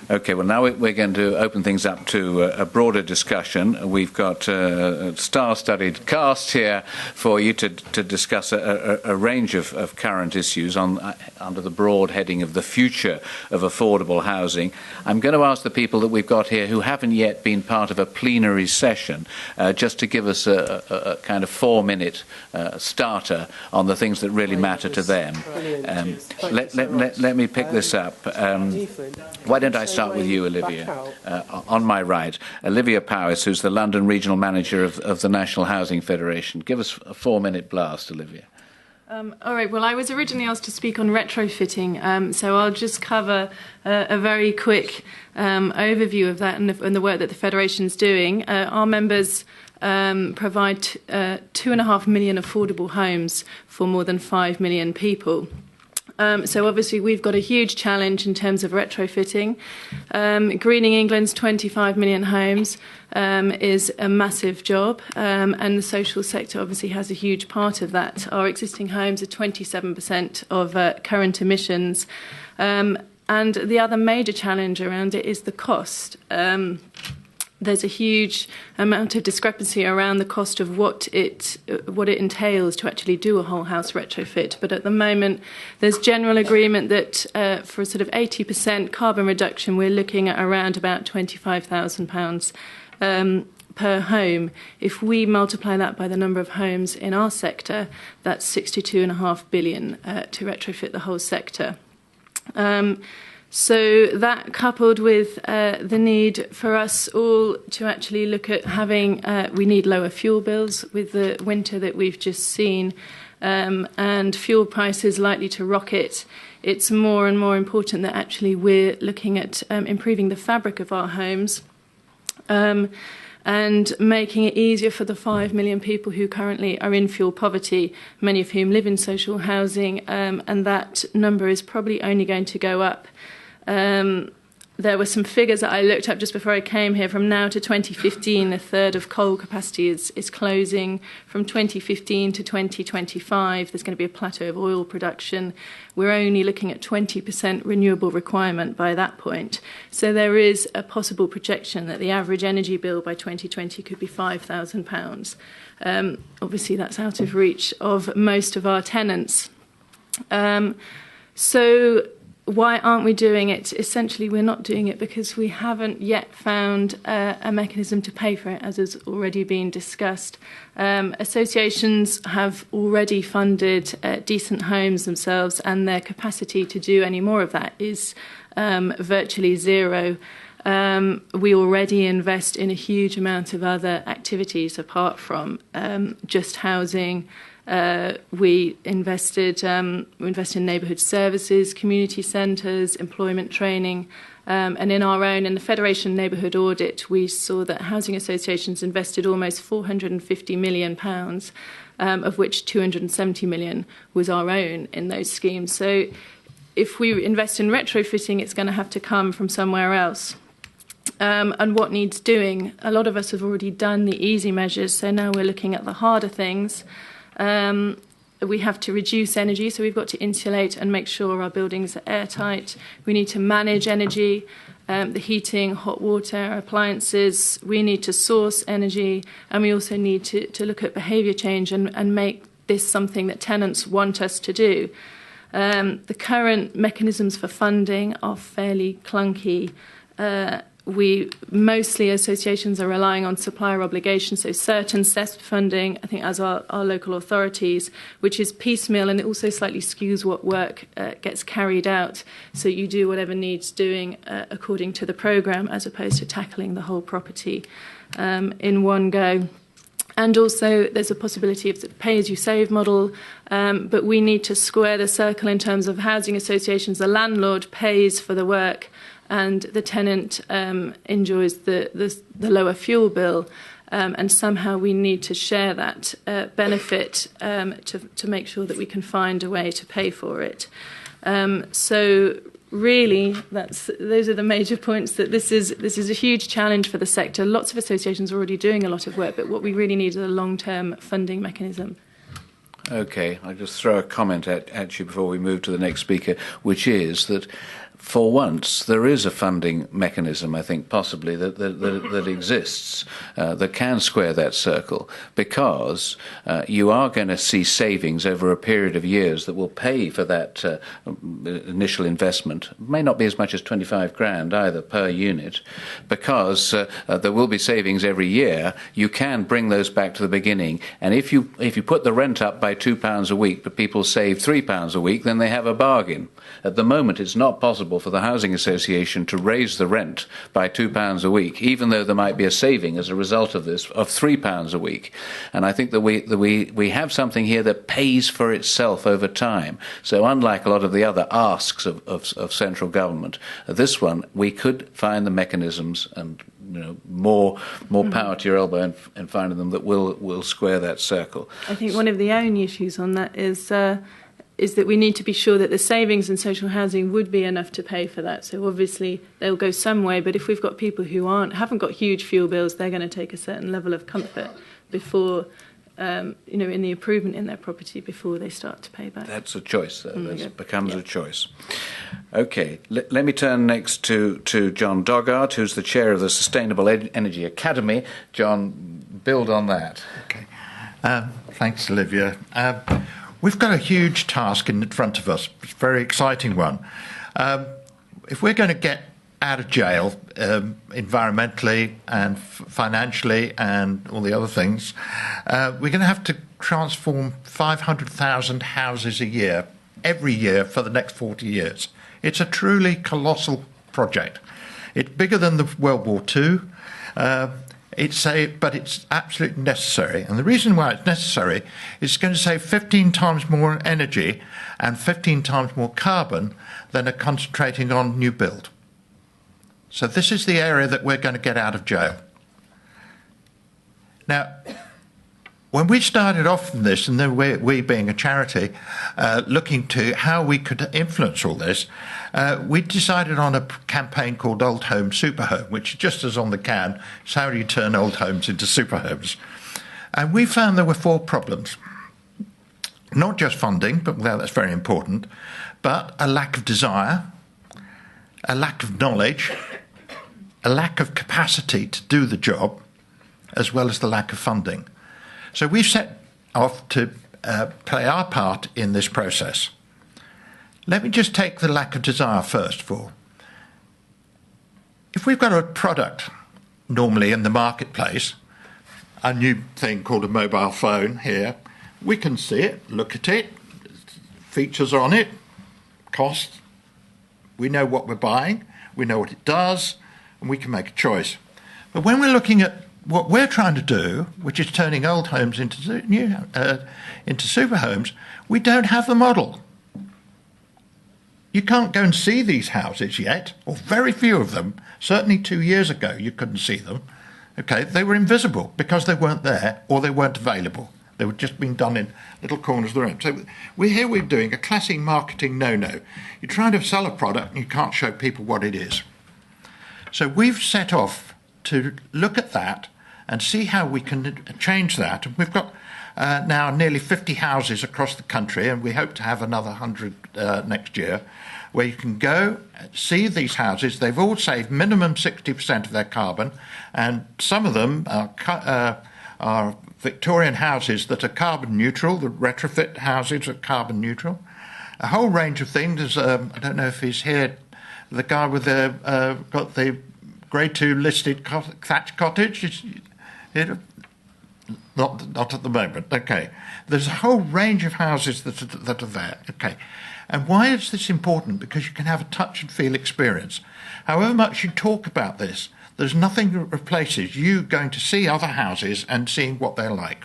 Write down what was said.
Okay, well, now we're going to open things up to a broader discussion. We've got a star-studded cast here for you to discuss a range of current issues under the broad heading of the future of affordable housing. I'm going to ask the people that we've got here who haven't yet been part of a plenary session just to give us a kind of 4-minute starter on the things that really matter to them. Let me pick this up. Why don't I start with you, Olivia? On my right, Olivia Powis, who's the London Regional Manager of the National Housing Federation. Give us a 4-minute blast, Olivia. All right, well, I was originally asked to speak on retrofitting, so I'll just cover a very quick overview of that and the work that the Federation's doing. Our members provide 2.5 million affordable homes for more than 5 million people. So obviously we've got a huge challenge in terms of retrofitting. Greening England's 25 million homes is a massive job, and the social sector obviously has a huge part of that. Our existing homes are 27% of current emissions, and the other major challenge around it is the cost. There's a huge amount of discrepancy around the cost of what it entails to actually do a whole house retrofit. But at the moment, there's general agreement that for sort of 80% carbon reduction, we're looking at around about £25,000 per home. If we multiply that by the number of homes in our sector, that's 62.5 billion to retrofit the whole sector. So that, coupled with the need for us all to actually look at having, we need lower fuel bills with the winter that we've just seen, and fuel prices likely to rocket. It's more and more important that actually we're looking at improving the fabric of our homes and making it easier for the 5 million people who currently are in fuel poverty, many of whom live in social housing, and that number is probably only going to go up. There were some figures that I looked up just before I came here. From now to 2015, a third of coal capacity is closing. From 2015 to 2025, there's going to be a plateau of oil production. We're only looking at 20% renewable requirement by that point. So there is a possible projection that the average energy bill by 2020 could be £5,000. Obviously, that's out of reach of most of our tenants. So why aren't we doing it? Essentially, we're not doing it because we haven't yet found a mechanism to pay for it, as has already been discussed. Associations have already funded decent homes themselves, and their capacity to do any more of that is virtually zero. We already invest in a huge amount of other activities apart from just housing. We invest in neighbourhood services, community centres, employment training, and in the Federation Neighbourhood Audit, we saw that housing associations invested almost £450 million, of which 270 million was our own in those schemes. So if we invest in retrofitting, it's going to have to come from somewhere else. And what needs doing? A lot of us have already done the easy measures, so now we're looking at the harder things. We have to reduce energy, so we've got to insulate and make sure our buildings are airtight. We need to manage energy, the heating, hot water, appliances. We need to source energy, and we also need to look at behaviour change and make this something that tenants want us to do. The current mechanisms for funding are fairly clunky. Mostly associations are relying on supplier obligations, so certain CESP funding, I think, as our local authorities, which is piecemeal, and it also slightly skews what work gets carried out. So you do whatever needs doing according to the programme, as opposed to tackling the whole property in one go. And also there's a possibility of the pay-as-you-save model, but we need to square the circle in terms of housing associations. The landlord pays for the work, and the tenant enjoys the lower fuel bill, and somehow we need to share that benefit to make sure that we can find a way to pay for it. So really, those are the major points. That this is a huge challenge for the sector. Lots of associations are already doing a lot of work, but what we really need is a long-term funding mechanism. Okay, I'll just throw a comment at you before we move to the next speaker, which is that for once, there is a funding mechanism, I think, possibly, that exists that can square that circle, because you are going to see savings over a period of years that will pay for that initial investment. It may not be as much as 25 grand either per unit, because there will be savings every year. You can bring those back to the beginning, and if you put the rent up by £2 a week, but people save £3 a week, then they have a bargain. At the moment, it's not possible for the Housing Association to raise the rent by £2 a week, even though there might be a saving as a result of this of £3 a week. And I think that we have something here that pays for itself over time. So unlike a lot of the other asks of central government, this one, we could find the mechanisms and more power to your elbow and finding them that will square that circle. I think one of the only issues on that is that we need to be sure that the savings in social housing would be enough to pay for that. So obviously they'll go some way, but if we've got people who haven't got huge fuel bills, they're going to take a certain level of comfort before, in the improvement in their property before they start to pay back. That's a choice, though. That becomes a choice. Okay, let me turn next to John Doggart, who's the chair of the Sustainable Energy Academy. John, build on that. Okay. Thanks, Olivia. We've got a huge task in front of us. It's a very exciting one. If we're going to get out of jail environmentally and financially and all the other things, we're going to have to transform 500,000 houses a year, every year for the next 40 years. It's a truly colossal project. It's bigger than the World War II. But it's absolutely necessary. And the reason why it's necessary is it's going to save 15 times more energy and 15 times more carbon than concentrating on new build. So this is the area that we're going to get out of jail. Now, when we started off in this, and then we being a charity, looking to how we could influence all this, we decided on a campaign called Old Home Super Home, which just as on the can, is how do you turn old homes into super homes. And we found there were 4 problems. Not just funding, but that's very important, but a lack of desire, a lack of knowledge, a lack of capacity to do the job, as well as the lack of funding. So we've set off to play our part in this process. Let me just take the lack of desire first of all. If we've got a product normally in the marketplace, a new thing called a mobile phone here, we can see it, look at it, features on it, cost, we know what we're buying, we know what it does, and we can make a choice. But when we're looking at what we're trying to do, which is turning old homes into super homes, we don't have the model. You can't go and see these houses yet, or very few of them. Certainly 2 years ago, you couldn't see them. Okay, they were invisible because they weren't there or they weren't available. They were just being done in little corners of the room. So we're doing a classic marketing no-no. You're trying to sell a product and you can't show people what it is. So we've set off to look at that and see how we can change that. And we've got now nearly 50 houses across the country, and we hope to have another 100 next year, where you can go see these houses. They've all saved minimum 60% of their carbon, and some of them are Victorian houses that are carbon neutral. The retrofit houses are carbon neutral. A whole range of things. I don't know if he's here. The guy with got the Grade 2 listed thatch cottage. Not at the moment. Okay. There's a whole range of houses that are there. Okay. And why is this important? Because you can have a touch and feel experience. However much you talk about this, there's nothing that replaces you going to see other houses and seeing what they're like.